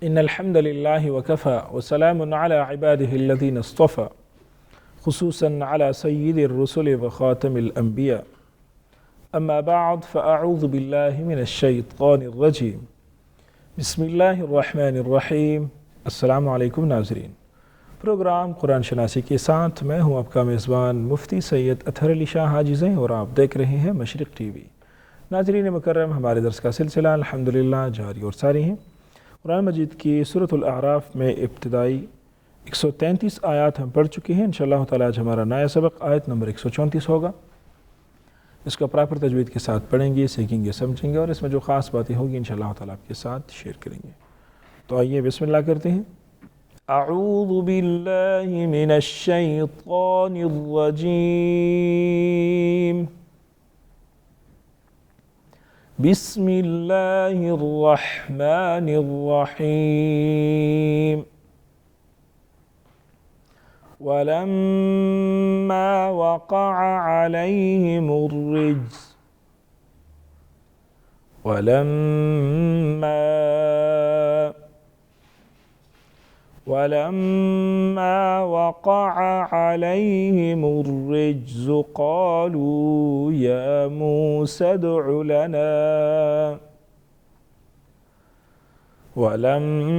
إن الحمد لله وكفى وسلام على عباده الذين اصطفى خصوصا على سيد الرسل وخاتم الأنبياء أما بعد فأعوذ بالله من الشيطان الرجيم بسم الله الرحمن الرحیم۔ السلام علیکم ناظرین، پروگرام قرآن شناسی کے ساتھ میں ہوں آپ کا میزبان مفتی سید اطہر علی شاہ حاجی زیں اور آپ دیکھ رہے ہیں مشرق ٹی وی۔ ناظرین مکرم، ہمارے درس کا سلسلہ الحمدللہ جاری اور ساری ہیں۔ قرآن مجید کی سورۃ الاعراف میں ابتدائی 133 آیات ہم پڑھ چکے ہیں۔ انشاءاللہ تعالی آج ہمارا نیا سبق آیت نمبر 134 ہوگا۔ اس کو پراپر تجوید کے ساتھ پڑھیں گے، سیکھیں گے، سمجھیں گے اور اس میں جو خاص باتیں ہوگی انشاءاللہ تعالی آپ کے ساتھ شیئر کریں گے۔ تو آئیے بسم اللہ کرتے ہیں۔ اعوذ باللہ من الشیطان الرجیم، بسم اللہ الرحمن الرحیم۔ وَلَمَّا وَقَعَ عَلَيْهِمُ الرِّجْزُ وَلَمَّا وَقَعَ عَلَيْهِمُ الرِّجْزُ قَالُوا يَا مُوسَى ادْعُ لَنَا وَلَمَّا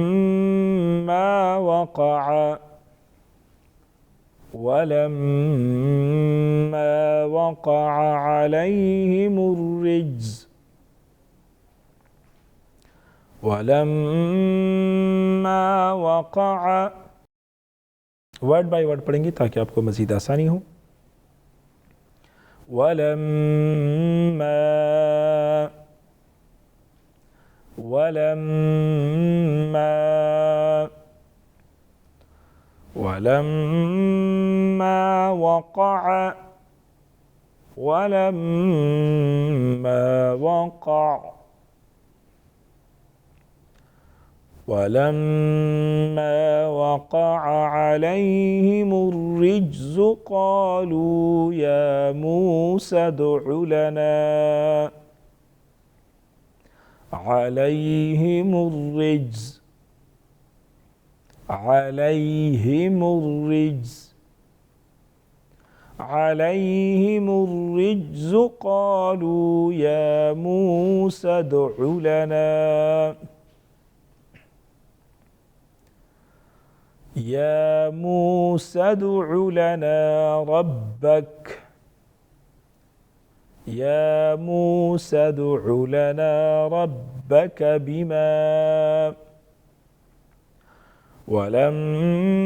وَقَعَ عَلَيْهِمُ الرِّجْزُ وَلَمَّا وَقَعَ، ورڈ بائی ورڈ پڑھیں گے تاکہ آپ کو مزید آسانی ہو۔ وَلَمَّا وَقَعَ عَلَيْهِمُ الرِّجْزُ قَالُوا يَا مُوسَى ادْعُ لَنَا عَلَيْهِمُ الرِّجْزُ قَالُوا يَا مُوسَى ادْعُ لَنَا رَبَّكَ وَلَمَّا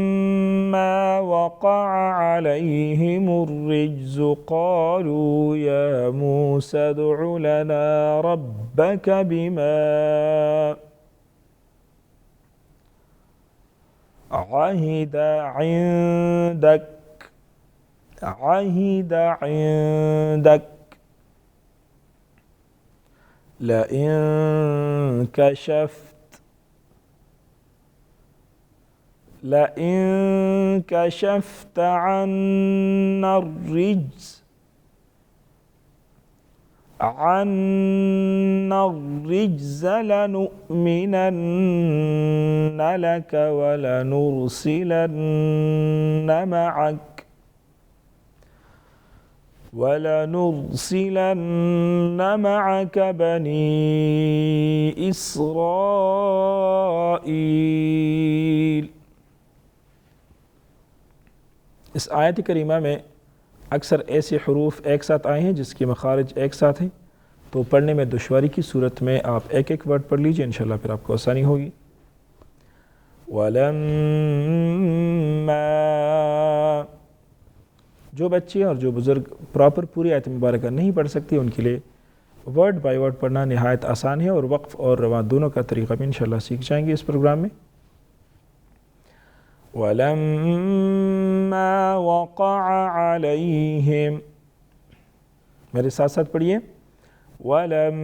وَقَعَ عَلَيْهِمُ الرِّجْزُ قَالُوا يَا مُوسَى ادْعُ لَنَا رَبَّكَ بِمَا عَهِدَ عِندَكَ لَئِن كَشَفْتَ عَنَّا الرِّجْزَ لَنُؤْمِنَنَّ لَكَ وَلَنُرْسِلَنَّ مَعَكَ بَنِي إِسْرَائِيلَ۔ اس آیت کریمہ میں اکثر ایسے حروف ایک ساتھ آئے ہیں جس کی مخارج ایک ساتھ ہیں، تو پڑھنے میں دشواری کی صورت میں آپ ایک ایک ورڈ پڑھ لیجئے، انشاءاللہ پھر آپ کو آسانی ہوگی۔ وَلَمَّا، جو بچے اور جو بزرگ پراپر پوری آیت مبارکہ نہیں پڑھ سکتے ان کے لیے ورڈ بائی ورڈ پڑھنا نہایت آسان ہے، اور وقف اور رواں دونوں کا طریقہ بھی انشاءاللہ سیکھ جائیں گے اس پروگرام میں۔ وَلَمَّا وَقَعَ عَلَيْهِمْ، میرے ساتھ ساتھ پڑھیے۔ وَلَمَّا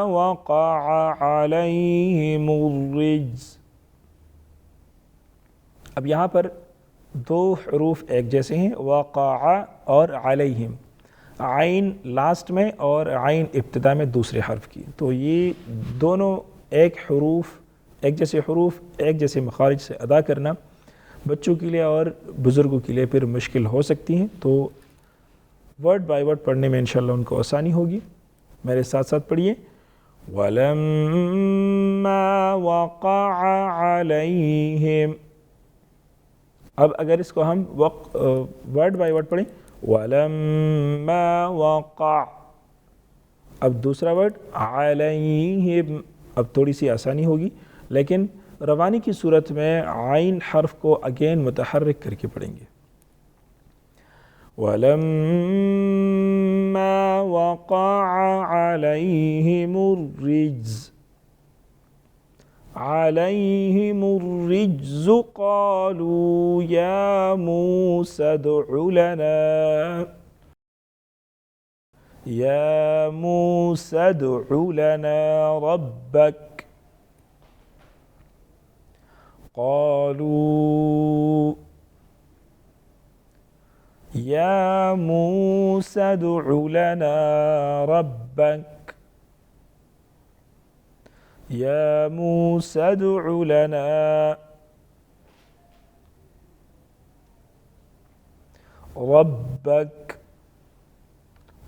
وَقَعَ عَلَيْهِمُ الرِّجْزُ اب یہاں پر دو حروف ایک جیسے ہیں، وقع اور علیہم، عین لاسٹ میں اور عین ابتدا میں دوسرے حرف کی، تو یہ دونوں ایک جیسے حروف ایک جیسے مخارج سے ادا کرنا بچوں کے لیے اور بزرگوں کے لیے پھر مشکل ہو سکتی ہیں، تو ورڈ بائی ورڈ پڑھنے میں انشاءاللہ ان کو آسانی ہوگی۔ میرے ساتھ ساتھ پڑھیے، وَلَمَّا وَقَعَ عَلَيْهِمْ۔ اب اگر اس کو ہم ورڈ بائی ورڈ پڑھیں، وَلَمَّا وَقَعَ، اب دوسرا ورڈ عَلَيْهِمْ، اب تھوڑی سی آسانی ہوگی، لیکن روانی کی صورت میں عین حرف کو اگین متحرک کر کے پڑھیں گے۔ وَلَمَّا وَقَعَ عَلَيْهِمُ الرِّجْزُ قَالُوا يَا مُوسَى ادْعُ لَنَا رَبَّكَ، قالوا يا موسى ادع لنا ربك، يا موسى ادع لنا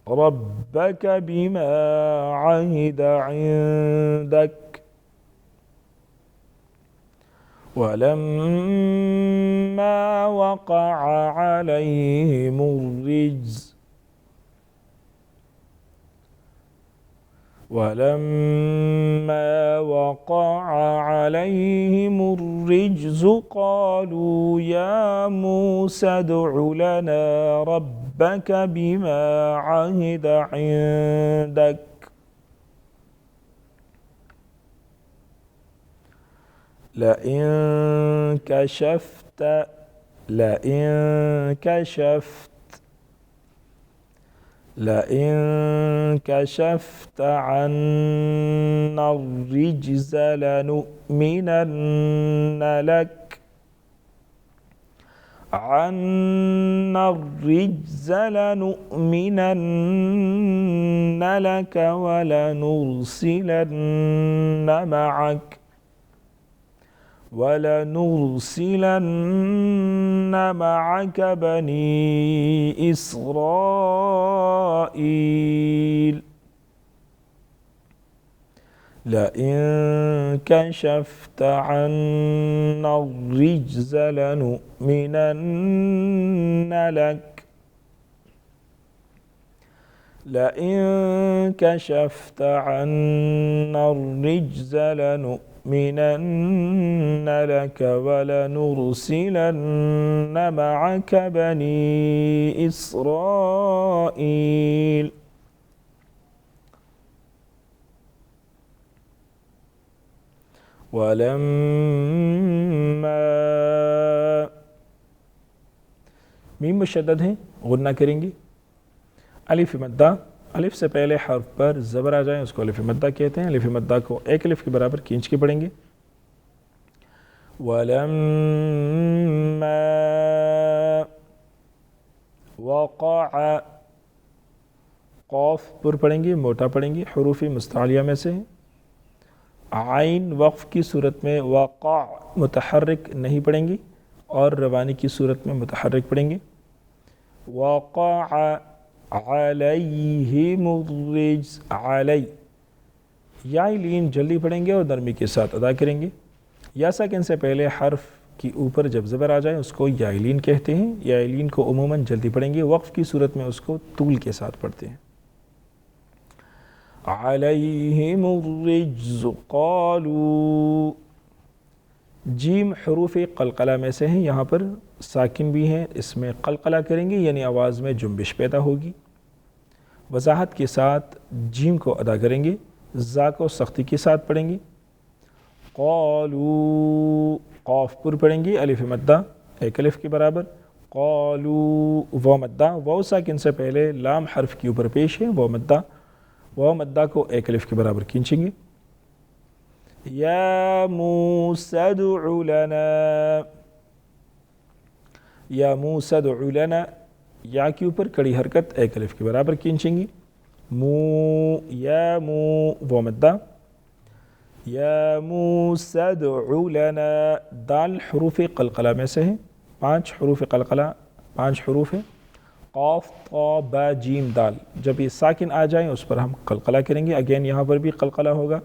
ربك بما عهد عندك، ولما وقع عليهم الرجز قالوا يا موسى ادع لنا ربك بما عهد عندك، لئن كشفت عنا الرجز لنؤمنن لك ولنرسلن معك بني إسرائيل، لئن كشفت عنا الرجز لنؤمنن لك ولنرسلن معك بني إسرائيل، ولما میم مشدد ہیں، غنہ کریں گے، الف مدہ، الف سے پہلے حرف پر زبر آ جائیں اس کو الف مدہ کہتے ہیں، الف مدہ کو ایک الف کے برابر کھینچ کے پڑھیں گے۔ وَلَمَّا وَقَعَ، قوف پر پڑھیں گے، موٹا پڑھیں گے، حروف مستعلیہ میں سے، عین وقف کی صورت میں وقع متحرک نہیں پڑھیں گی اور روانی کی صورت میں متحرک پڑھیں گے۔ وَقَعَ عَلَيْهِمُ الرِّجْزُ، علی، یا لین جلدی پڑھیں گے اور نرمی کے ساتھ ادا کریں گے۔ یا ساکن سے پہلے حرف کی اوپر جب زبر آ جائے اس کو یا لین کہتے ہیں، یا لین کو عموماً جلدی پڑھیں گے، وقف کی صورت میں اس کو طول کے ساتھ پڑھتے ہیں۔ عَلَيْهِمُ الرِّجْزُ قَالُوا، جیم حروف قلقلہ میں سے ہیں، یہاں پر ساکن بھی ہیں، اس میں قلقلہ کریں گے یعنی آواز میں جنبش پیدا ہوگی۔ وضاحت کے ساتھ جیم کو ادا کریں گے، زا کو سختی کے ساتھ پڑھیں گے۔ قالوا، قوف پر پڑھیں گے، الف مدہ ایک الف کے برابر، قالوا، وہ مدہ، وہ ساکن سے پہلے لام حرف کے اوپر پیش ہے، وہ مدہ کو ایک الف کے برابر کھینچیں گے۔ یا موسیٰ ادع لنا، یا موسیٰ ادع لنا، یا کے اوپر کڑی حرکت ایک الف کے برابر کھینچیں گی، مو یا مو وہ مدہ، یا موسیٰ ادع لنا، دال حروف قلقلہ میں سے ہے، 5 حروف قلقلہ، 5 حروف ہے، قاف طا با جیم دال، جب یہ ساکن آ جائیں اس پر ہم قلقلہ کریں گے، اگین یہاں پر بھی قلقلہ ہوگا،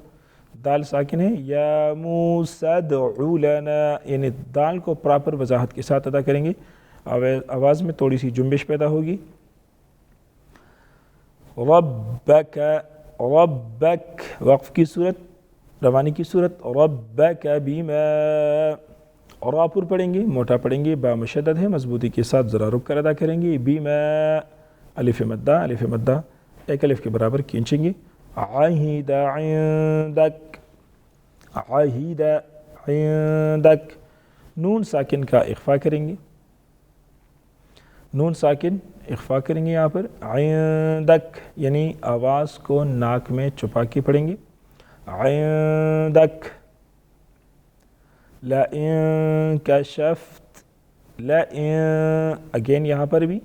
دال ساکن ہے، یا موسیٰ ادع لنا، یعنی دال کو پراپر وضاحت کے ساتھ ادا کریں گے، آواز میں تھوڑی سی جنبش پیدا ہوگی، ربک، ربک وقف کی صورت، روانی کی صورت، ربک بما، را پر پڑھیں گے، موٹا پڑھیں گے، با مشدد ہے، مضبوطی کے ساتھ ذرا رک کر ادا کریں گے، بما الف مدہ، الف مدہ ایک الف کے برابر کھینچیں گے، عہد عندک، عہد عندک، نون ساکن کا اخفا کریں گے، نون ساکن اخفا کریں گے یہاں پر، عندک یعنی آواز کو ناک میں چھپا کے پڑھیں گے، عندک، لئن کشفت، لئن، اگین یہاں پر بھی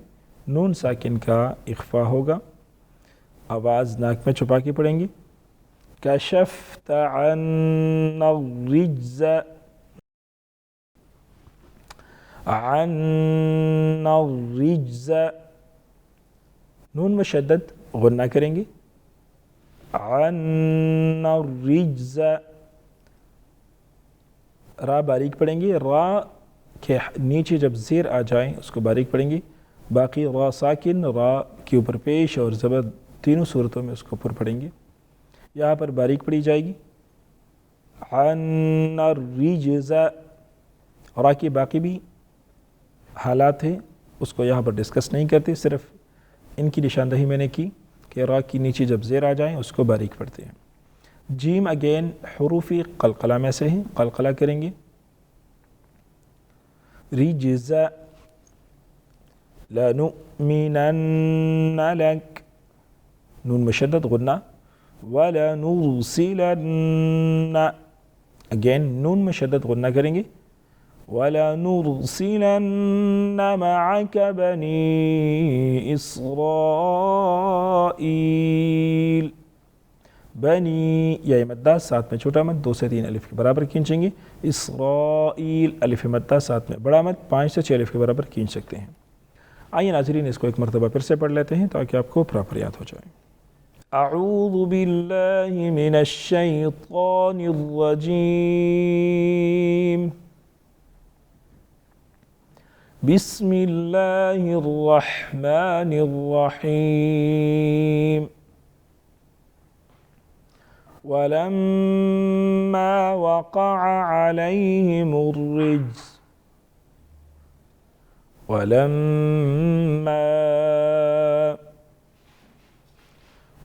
نون ساکن کا اخفا ہوگا، آواز ناک میں چھپا کے پڑھیں گے، کشفت عنا الرجز، عنا الرجز، نون مشدد غنہ کریں گے، عنا الرجز، را باریک پڑھیں گے، را کے نیچے جب زیر آ جائیں اس کو باریک پڑھیں گے، باقی را ساکن، را کے اوپر پیش اور زبر تینوں صورتوں میں اس کو پر پڑھیں گے، یہاں پر باریک پڑھی جائے گی، عنا الرجز، را کی باقی بھی حالات ہیں اس کو یہاں پر ڈسکس نہیں کرتے، صرف ان کی نشاندہی میں نے کی کہ را کی نیچے جب زیر آ جائیں اس کو باریک پڑھتے ہیں۔ جیم اگین حروف قلقلہ میں سے ہیں، قلقلہ کریں گے، رجز، لنؤمنن لک، نون مشدد غنہ، ولنرسلن، اگین نون مشدد غنہ کریں گے، وَلَنُرْسِلَنَّ مَعَكَ بَنِي إِسْرَائِيل، بنی یا مدہ ساتھ میں چھوٹا مد 2 سے 3 الف کے برابر کھینچیں گے، اسرائیل الف مدہ ساتھ میں بڑا مد 5 سے 6 الف کے برابر کھینچ سکتے ہیں۔ آئیے ناظرین اس کو ایک مرتبہ پھر سے پڑھ لیتے ہیں تاکہ آپ کو پراپر یاد ہو جائے۔ اعوذ باللہ من الشیطان الرجیم، بسم اللہ الرحمن الرحیم، وَلَمَّا وَقَعَ عَلَيْهِمُ الرِّجْزُ،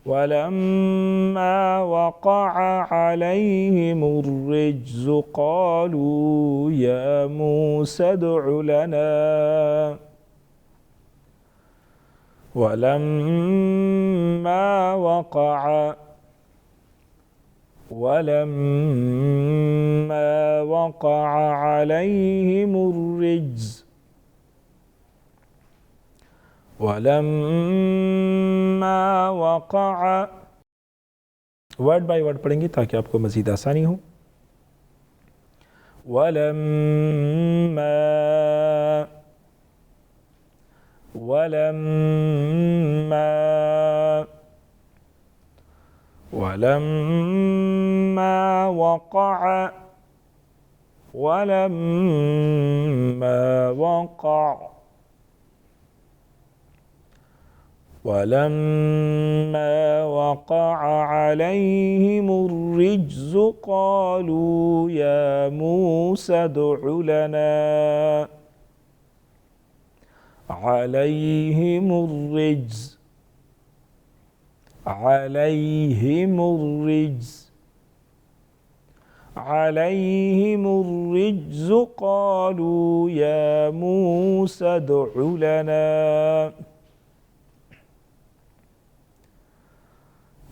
وَلَمَّا وَقَعَ عَلَيْهِمُ الرِّجْزُ قَالُوا يَا مُوسَى ادْعُ لَنَا، وَلَمَّا وَقَعَ عَلَيْهِمُ الرِّجْزُ، وَلَمَّا وَقَعَ، ورڈ بائی ورڈ پڑھیں گے تاکہ آپ کو مزید آسانی ہو، وَلَمَّا وَقَعَ عَلَيْهِمُ الرِّجْزُ قَالُوا يَا مُوسَى ادْعُ لَنَا، عَلَيْهِمُ الرِّجْزُ، عَلَيْهِمُ الرِّجْزُ، عَلَيْهِمُ الرِّجْزُ قَالُوا يَا مُوسَى ادْعُ لَنَا،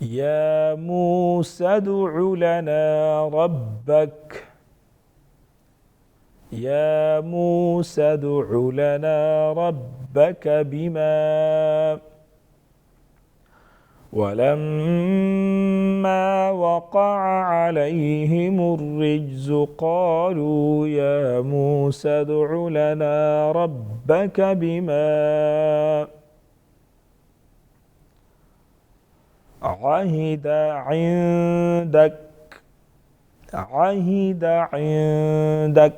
يَا مُوسَى ادْعُ لَنَا رَبَّكَ، يا موسى ادع لنا ربك بما ولما وقع عليهم الرجز قالوا يا موسى ادع لنا ربك بما عهد عندك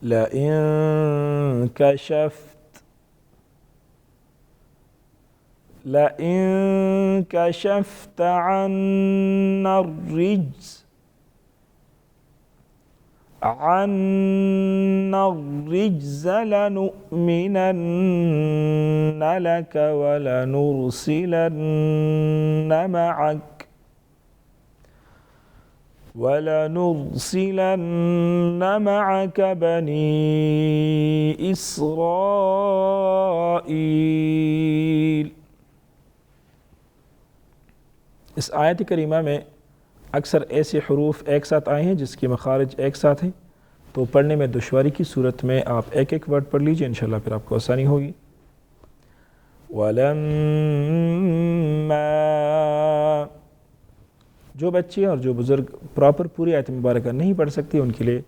لئن كشفت عنا الرجز لنؤمنن لك ولنرسلن معك بني إسرائيل. اس آیت کریمہ میں اکثر ایسے حروف ایک ساتھ آئے ہیں جس کی مخارج ایک ساتھ ہیں، تو پڑھنے میں دشواری کی صورت میں آپ ایک ایک ورڈ پڑھ لیجئے، انشاءاللہ پھر آپ کو آسانی ہوگی. وَلَمَّا، جو بچے اور جو بزرگ پراپر پوری آیت مبارکہ نہیں پڑھ سکتے ان کے لیے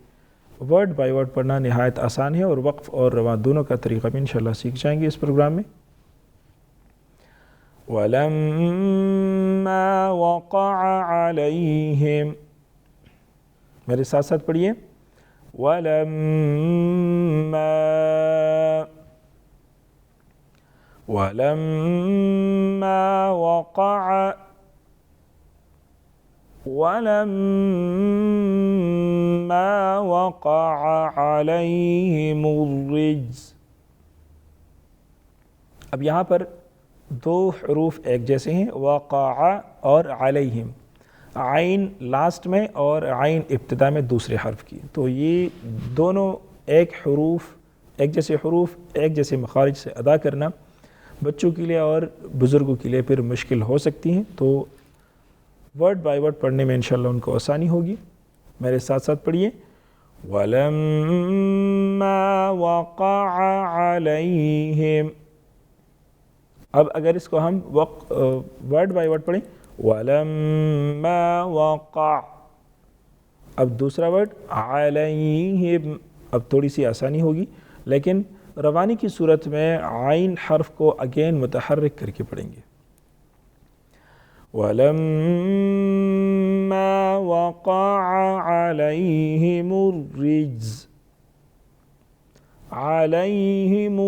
ورڈ بائی ورڈ پڑھنا نہایت آسان ہے، اور وقف اور رواں دونوں کا طریقہ بھی انشاءاللہ سیکھ جائیں گے اس پروگرام میں. وَلَمَّا وَقَعَ عَلَيْهِمْ، میرے ساتھ ساتھ پڑھیے. وَلَمَّا وَقَعَ عَلَيْهِمُ الرِّجْزُ. اب یہاں پر دو حروف ایک جیسے ہیں، وقع اور علیہم، عین لاسٹ میں اور عین ابتدا میں دوسرے حرف کی، تو یہ دونوں ایک جیسے حروف ایک جیسے مخارج سے ادا کرنا بچوں کے لیے اور بزرگوں کے لیے پھر مشکل ہو سکتی ہیں، تو ورڈ بائی ورڈ پڑھنے میں انشاءاللہ ان کو آسانی ہوگی. میرے ساتھ ساتھ پڑھیے. وَلَمَّا وَقَعَ عَلَيْهِمْ. اب اگر اس کو ہم ورڈ بائی ورڈ پڑھیں، وَلَمَّا وَقَعَ، اب دوسرا ورڈ عَلَيْهِمْ، اب تھوڑی سی آسانی ہوگی، لیکن روانی کی صورت میں عین حرف کو اگین متحرک کر کے پڑھیں گے. وَلَمَّا وَقَعَ عَلَيْهِمُ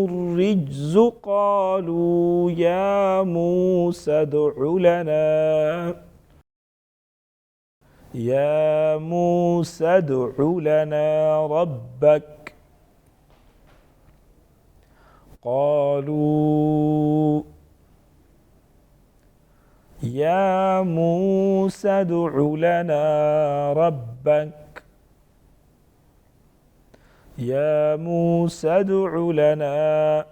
الرِّجْزُ قَالُوا يَا مُوسَى ادْعُ لَنَا رَبَّكَ. قالوا يا موسى ادْعُ لنا ربك يا موسى ادْعُ لنا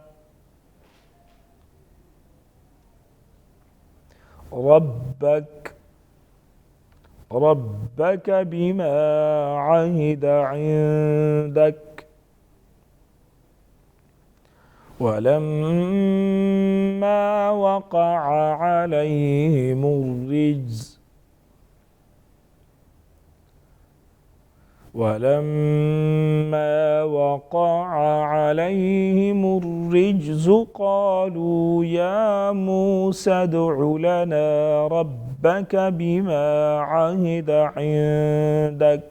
ربك بما عهد عندك. ولما وقع عليهم الرجز قالوا يا موسى ادْعُ لنا ربك بما عهد عندك.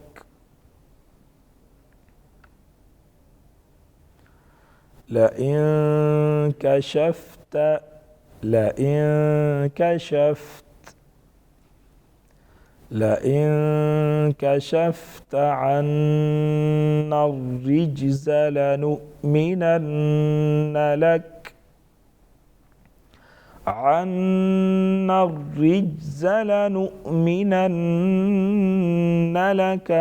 لئن كشفت عنا الرجز لنؤمنن لك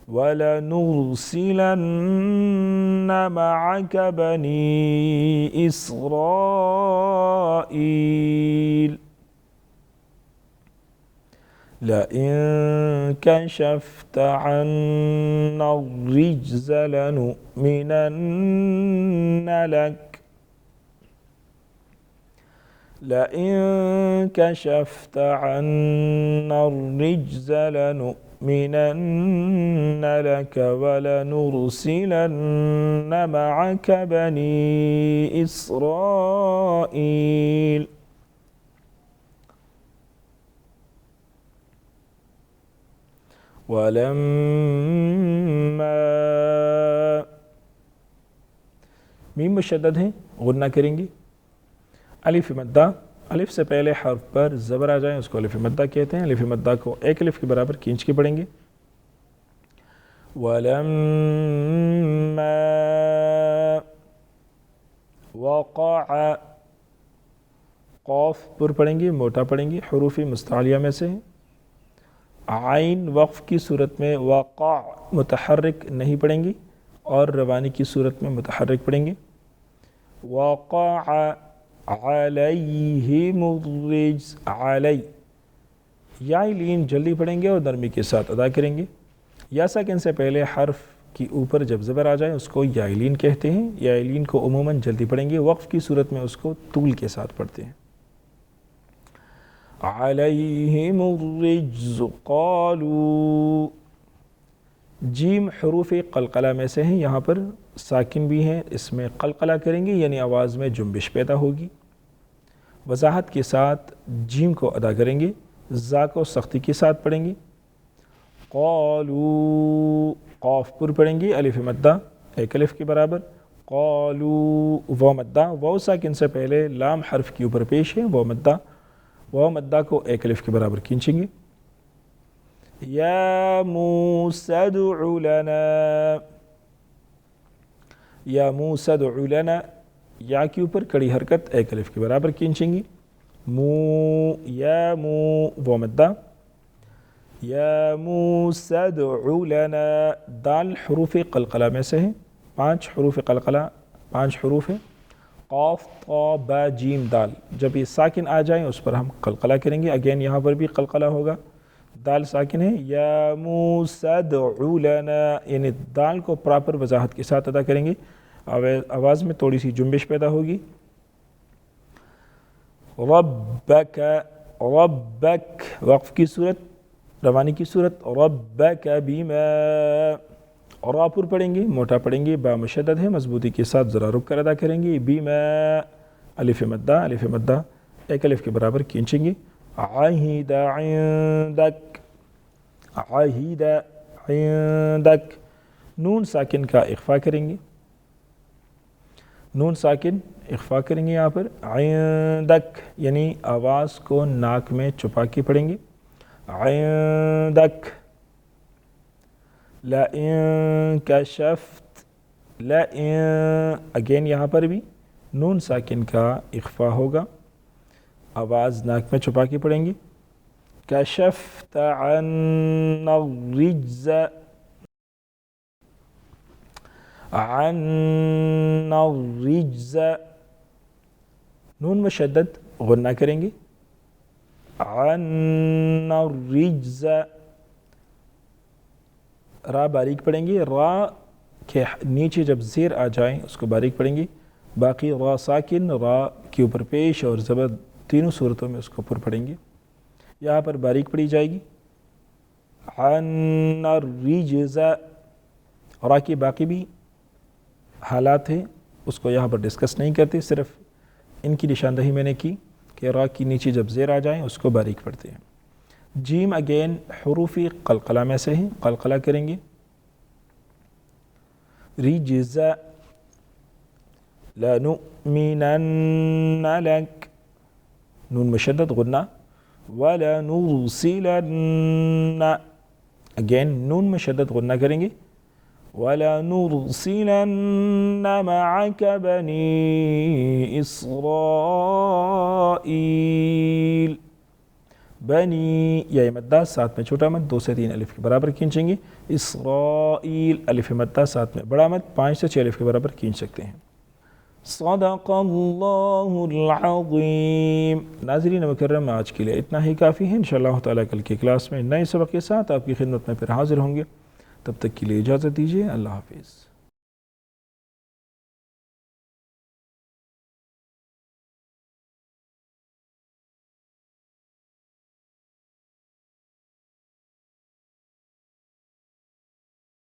ولنرسلن معك بني إسرائيل. لئن كشفت عنا الرجز لنؤمنن لك لئن كشفت عنا الرجز لنؤمنن لك ولنرسلن معك بني إسرائيل ولما میم مشدد ہیں غنہ کریں گے. الف مدہ الف سے پہلے حرف پر زبر آ جائیں اس کو الف مدہ کہتے ہیں. الف مدہ کو ایک الف کے برابر کھینچ کے پڑھیں گے. ولما وقع قاف پر پڑھیں گے موٹا پڑھیں گے حروف مستعلیہ میں سے. عین وقف کی صورت میں وقع متحرک نہیں پڑھیں گی اور روانی کی صورت میں متحرک پڑھیں گے. وقع علیہم الرجز علی یا لین جلدی پڑھیں گے اور نرمی کے ساتھ ادا کریں گے. یا ساکن سے پہلے حرف کی اوپر جب زبر آ جائے اس کو یا لین کہتے ہیں. یا لین کو عموماً جلدی پڑھیں گے. وقف کی صورت میں اس کو طول کے ساتھ پڑھتے ہیں. علیہم الرجز قالوا جیم حروف قلقلہ میں سے ہیں. یہاں پر ساکن بھی ہیں اس میں قلقلہ کریں گے یعنی آواز میں جنبش پیدا ہوگی. وضاحت کے ساتھ جیم کو ادا کریں گے. زا کو سختی کے ساتھ پڑھیں گے. قالوا قاف پر پڑھیں گے الف مدہ ایک الف کے برابر. قالوا و مدہ واو ساکن سے پہلے لام حرف کے اوپر پیش ہے. واو مدہ کو ایک الف کے برابر کھینچیں گے. یا موسیٰ ادع لنا یا موسیٰ ادع لنا یا کے اوپر کڑی حرکت ایک الف کے برابر کھینچیں گے. یا و مدہ یا موسیٰ ادع لنا دال حروف قلقلہ میں سے ہیں. 5 حروف قلقلہ 5 حروف ہیں. قاف طا با جیم دال جب یہ ساکن آ جائیں اس پر ہم قلقلہ کریں گے. اگین یہاں پر بھی قلقلہ ہوگا. دال ساکن ہے. یا موسیٰ ادع لنا یعنی دال کو پراپر وضاحت کے ساتھ ادا کریں گے. آواز میں تھوڑی سی جنبش پیدا ہوگی. ربک ربک وقف کی صورت روانی کی صورت. ربک بما را پر پڑھیں گے موٹا پڑھیں گے. با مشدد ہے مضبوطی کے ساتھ ذرا رک کر ادا کریں گے. بما الف مدہ ایک الف کے برابر کھینچیں گے. عہد عندک عہد عندک نون ساکن کا اخفا کریں گے. نون ساکن اخفا کریں گے یہاں پر. عندک یعنی آواز کو ناک میں چھپا کے پڑھیں گے. عندک. لئن کشفت لئن اگین یہاں پر بھی نون ساکن کا اخفا ہوگا. آواز ناک میں چھپا کے پڑھیں گے. کشفت عنا الرجز عنا الرجز نون مشدد غنہ کریں گے. عنا الرجز را باریک پڑھیں گے. را کے نیچے جب زیر آ جائیں اس کو باریک پڑھیں گے. باقی را ساکن را کے اوپر پیش اور زبر تینوں صورتوں میں اس کو پر پڑھیں گے. یہاں پر باریک پڑھی جائے گی. عنا الرجز را کی باقی بھی حالات ہیں اس کو یہاں پر ڈسکس نہیں کرتے. صرف ان کی نشاندہی میں نے کی کہ را کی نیچے جب زیر آ جائیں اس کو باریک پڑھتے ہیں. جیم اگین حروف قلقلہ میں سے ہیں. قلقلہ کریں گے. رجز لنؤمنن لک نون مشدد غنہ. ولنرسلن اگین نون مشدد غنہ کریں گے. وَلَنُرْسِلَنَّ مَعَكَ بَنِي إِسْرَائِيل بنی یا مدہ ساتھ میں چھوٹا مد 2 سے 3 الف کے برابر کھینچیں گے. اسرائیل الف مدہ ساتھ میں بڑا مد 5 سے 6 الف کے برابر کھینچ سکتے ہیں. صدق اللہ العظیم۔ ناظرین مکرم، آج کے لیے اتنا ہی کافی ہے۔ انشاءاللہ تعالیٰ کل کی کلاس میں نئے سبق کے ساتھ آپ کی خدمت میں پھر حاضر ہوں گے۔ تب تک کے لیے اجازت دیجیے، اللہ حافظ۔